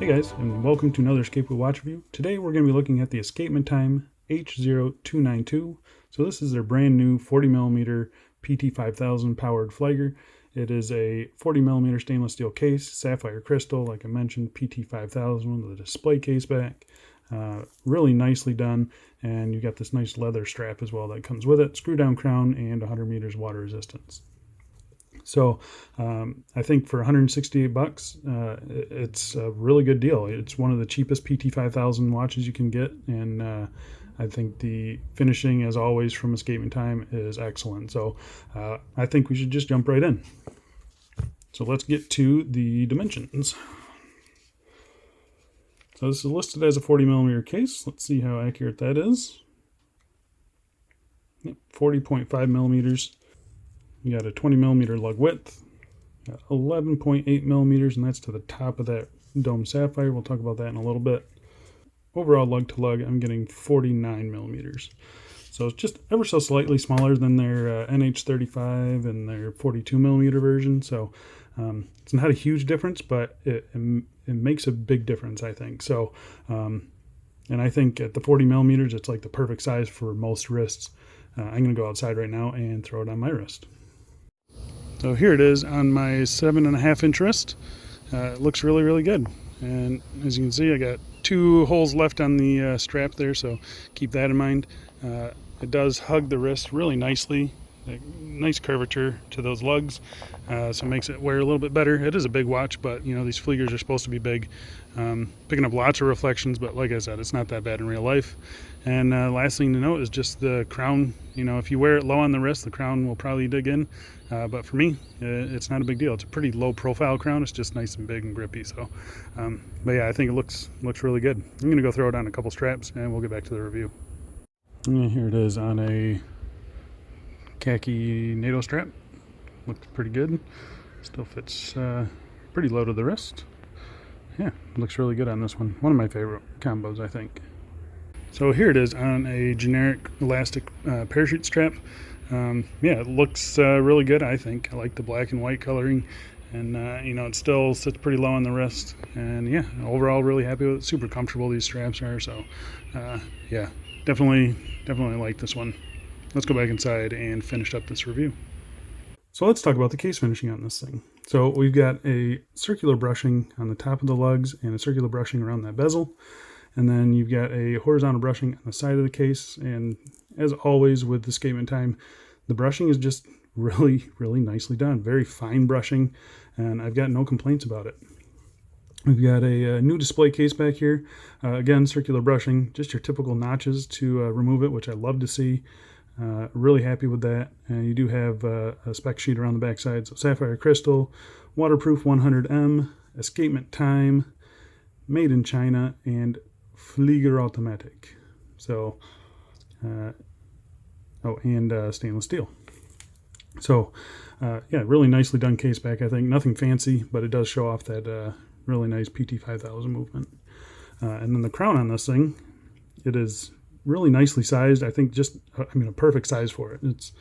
Hey guys, and welcome to another Escapement watch review. Today we're going to be looking at the Escapement Time H0292. So this is their brand new 40mm PT5000 powered Flieger. It is a 40mm stainless steel case, sapphire crystal, like I mentioned, PT5000 with a display case back. Really nicely done, and you got this nice leather strap as well that comes with it, screw down crown, and 100 meters water resistance. So I think for 168 bucks, it's a really good deal. It's one of the cheapest PT5000 watches you can get, and I think the finishing, as always, from Escapement Time is excellent. So I think we should just jump right in. So let's get to the dimensions. So this is listed as a 40mm case. Let's see how accurate that is. 40.5 millimeters. You got a 20mm lug width, 11.8 millimeters, and that's to the top of that dome sapphire. We'll talk about that in a little bit. Overall lug to lug, I'm getting 49 millimeters. So it's just ever so slightly smaller than their NH35 and their 42mm version. So it's not a huge difference, but it makes a big difference, I think. So, and I think at the 40mm, it's like the perfect size for most wrists. I'm going to go outside right now and throw it on my wrist. So here it is on my 7.5-inch wrist. It looks really, really good. And as you can see, I got 2 holes left on the strap there, so keep that in mind. It does hug the wrist really nicely. Nice curvature to those lugs, so it makes it wear a little bit better. It is a big watch, but you know, these Fliegers are supposed to be big. Picking up lots of reflections, but like I said, it's not that bad in real life. And last thing to note is just the crown. You know, if you wear it low on the wrist, the crown will probably dig in. But for me, it's not a big deal. It's a pretty low profile crown. It's just nice and big and grippy. So, but yeah, I think it looks really good. I'm gonna go throw it on a couple straps, and we'll get back to the review. And here it is on a khaki NATO strap. Looks pretty good. Still fits pretty low to the wrist. Yeah, looks really good on this one. One of my favorite combos, I think. So here it is on a generic elastic parachute strap. Yeah, it looks really good, I think. I like the black and white coloring, and you know, it still sits pretty low on the wrist. And yeah, overall really happy with it. Super comfortable these straps are. So yeah, definitely like this one. Let's go back inside and finish up this review. So let's talk about the case finishing on this thing. So we've got a circular brushing on the top of the lugs and a circular brushing around that bezel. And then you've got a horizontal brushing on the side of the case. And as always with the Escapement Time, the brushing is just really nicely done. Very fine brushing, and I've got no complaints about it. We've got a new display case back here. Again, circular brushing, just your typical notches to remove it, which I love to see. Really happy with that. And you do have a spec sheet around the back side. So sapphire crystal, waterproof 100M, Escapement Time, made in China, and Flieger automatic. So, and stainless steel. So, yeah, really nicely done case back, I think. Nothing fancy, but it does show off that really nice PT5000 movement. And then the crown on this thing, it is really nicely sized. I think a perfect size for it. It's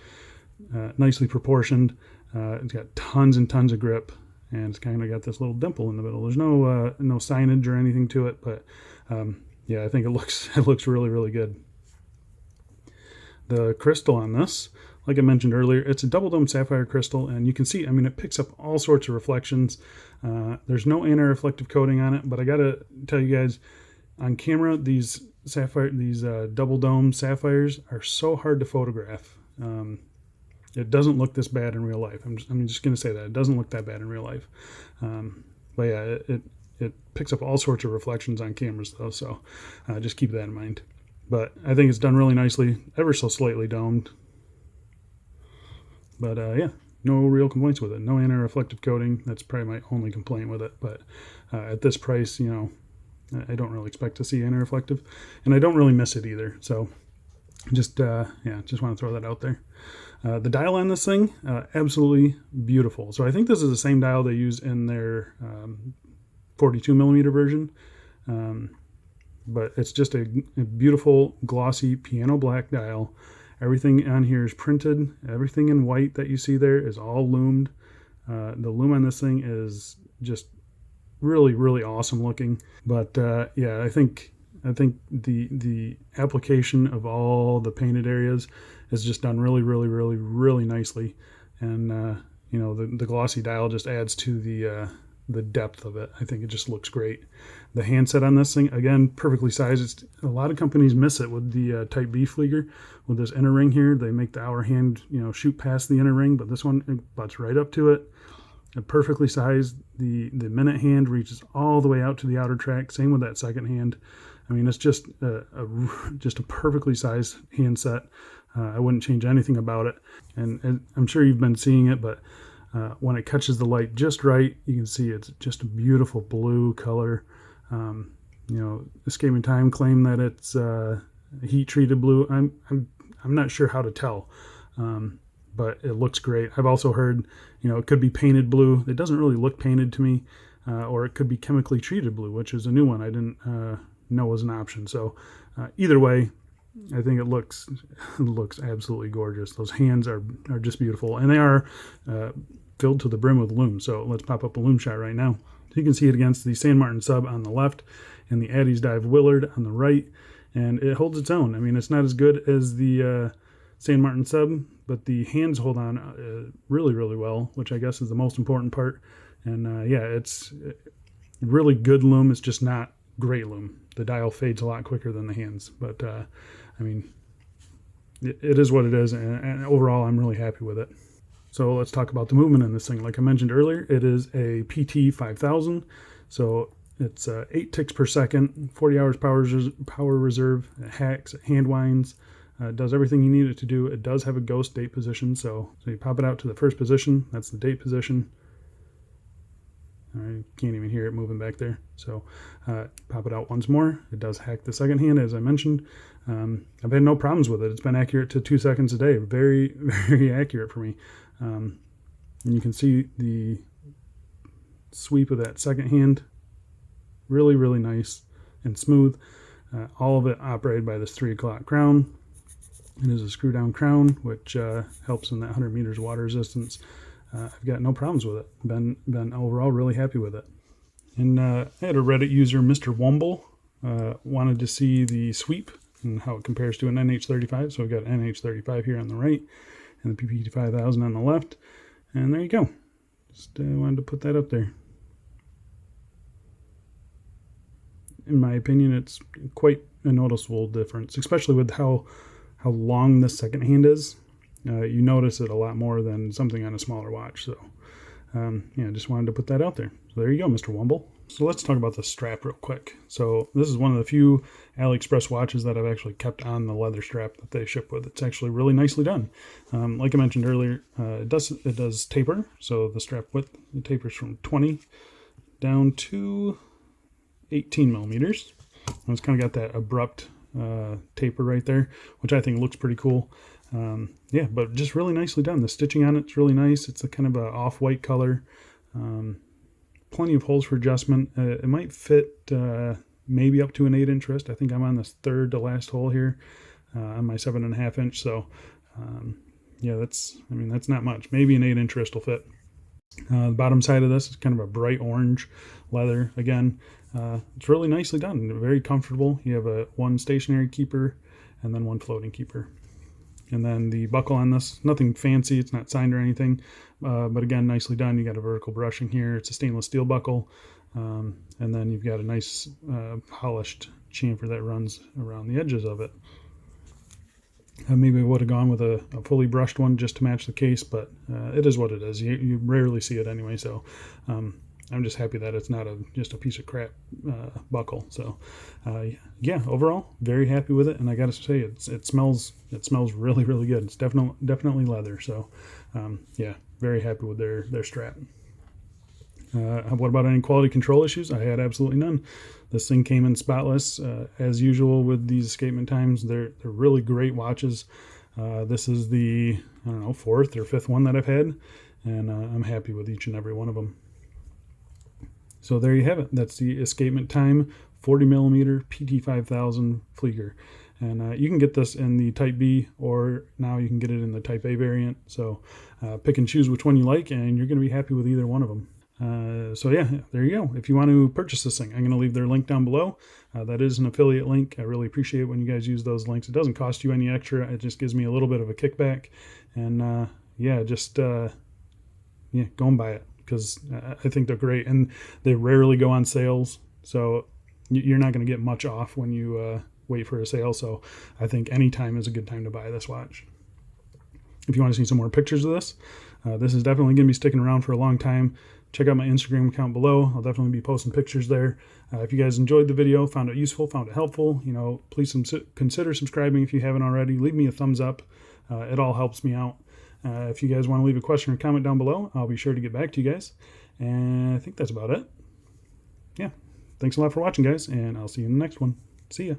nicely proportioned. It's got tons and tons of grip, and it's kind of got this little dimple in the middle. There's no signage or anything to it, but yeah, I think it looks really good. The crystal on this, like I mentioned earlier, it's a double dome sapphire crystal, and you can see, I mean, it picks up all sorts of reflections. There's no anti-reflective coating on it, but I gotta tell you guys, on camera, these double dome sapphires are so hard to photograph. It doesn't look this bad in real life. I'm just gonna say that it doesn't look that bad in real life. But yeah, it picks up all sorts of reflections on cameras though, so just keep that in mind. But I think it's done really nicely, ever so slightly domed. But yeah, no real complaints with it. No anti-reflective coating. That's probably my only complaint with it. But at this price, you know, I don't really expect to see anti-reflective, and I don't really miss it either. So just yeah, just want to throw that out there. The dial on this thing, absolutely beautiful. So I think this is the same dial they use in their 42mm version. But it's just a beautiful glossy piano black dial. Everything on here is printed. Everything in white that you see there is all lumed. The lume on this thing is just really, really awesome looking. But yeah, I think the application of all the painted areas is just done really, really, really, really nicely. And you know, the glossy dial just adds to the depth of it. I think it just looks great. The handset on this thing, again, perfectly sized. A lot of companies miss it with the Type B Flieger. With this inner ring here, they make the hour hand, you know, shoot past the inner ring, but this one, it butts right up to it. Perfectly sized. The minute hand reaches all the way out to the outer track. Same with that second hand. I mean, it's just just a perfectly sized handset. I wouldn't change anything about it. And I'm sure you've been seeing it, but when it catches the light just right, you can see it's just a beautiful blue color. You know, Escapement Time claim that it's heat treated blue. I'm not sure how to tell, but it looks great. I've also heard, you know, it could be painted blue. It doesn't really look painted to me, or it could be chemically treated blue, which is a new one I didn't know was an option. So either way, I think it looks absolutely gorgeous. Those hands are just beautiful, and they are filled to the brim with Lume. So let's pop up a Lume shot right now. So you can see it against the San Martin Sub on the left and the Addy's Dive Willard on the right, and it holds its own. I mean, it's not as good as the San Martin Sub, but the hands hold on really, really well, which I guess is the most important part. And yeah, it's really good Lume. It's just not great Lume. The dial fades a lot quicker than the hands, but I mean, it is what it is, and overall, I'm really happy with it. So let's talk about the movement in this thing. Like I mentioned earlier, it is a PT 5000, so it's 8 ticks per second, 40 hours power reserve. It hacks, it hand winds, it does everything you need it to do. It does have a ghost date position, so you pop it out to the first position. That's the date position. I can't even hear it moving back there. So pop it out once more. It does hack the second hand, as I mentioned. I've had no problems with it. It's been accurate to 2 seconds a day. Very, very accurate for me. And you can see the sweep of that second hand. Really, really nice and smooth. All of it operated by this 3 o'clock crown. It is a screw down crown, which helps in that 100 meters water resistance. I've got no problems with it. Been overall really happy with it. And I had a Reddit user, Mr. Wumble, wanted to see the sweep and how it compares to an NH35. So we've got an NH35 here on the right and the PP 5000 on the left. And there you go. Just wanted to put that up there. In my opinion, it's quite a noticeable difference, especially with how long this second hand is. You notice it a lot more than something on a smaller watch. So yeah, just wanted to put that out there. So there you go, Mr. Wumble. So let's talk about the strap real quick. So this is one of the few AliExpress watches that I've actually kept on the leather strap that they ship with. It's actually really nicely done. Like I mentioned earlier, it does taper. So the strap width, it tapers from 20 down to 18 millimeters. And it's kind of got that abrupt taper right there, which I think looks pretty cool. Yeah, but just really nicely done. The stitching on it's really nice. It's a kind of a off-white color. Plenty of holes for adjustment. It might fit maybe up to an 8-inch wrist. I think I'm on this third to last hole here on my 7.5 inch. So yeah, that's not much. Maybe an 8-inch wrist will fit. The bottom side of this is kind of a bright orange leather. Again, it's really nicely done. Very comfortable. You have one stationary keeper and then one floating keeper. And then the buckle on this, nothing fancy. It's not signed or anything. But again, nicely done. You got a vertical brushing here. It's a stainless steel buckle. And then you've got a nice polished chamfer that runs around the edges of it. Maybe I would have gone with a fully brushed one just to match the case, but it is what it is. You rarely see it anyway, so I'm just happy that it's not just a piece of crap buckle. So yeah, overall, very happy with it, and I got to say, it smells really, really good. It's definitely leather. So yeah, very happy with their strap. What about any quality control issues? I had absolutely none. This thing came in spotless, as usual with these Escapement Times. They're really great watches. This is the, I don't know, 4th or 5th one that I've had, and I'm happy with each and every one of them. So there you have it. That's the Escapement Time 40mm PT 5000 Flieger. And you can get this in the Type B, or now you can get it in the Type A variant. So pick and choose which one you like, and you're going to be happy with either one of them. So yeah, there you go. If you want to purchase this thing, I'm going to leave their link down below. That is an affiliate link. I really appreciate when you guys use those links. It doesn't cost you any extra. It just gives me a little bit of a kickback. And yeah, just yeah, go and buy it, because I think they're great, and they rarely go on sales. So you're not going to get much off when you wait for a sale. So I think any time is a good time to buy this watch. If you want to see some more pictures of this, this is definitely going to be sticking around for a long time. Check out my Instagram account below. I'll definitely be posting pictures there. If you guys enjoyed the video, found it useful, found it helpful, please consider subscribing if you haven't already. Leave me a thumbs up. It all helps me out. If you guys want to leave a question or comment down below, I'll be sure to get back to you guys. And I think that's about it. Yeah. Thanks a lot for watching, guys, and I'll see you in the next one. See ya.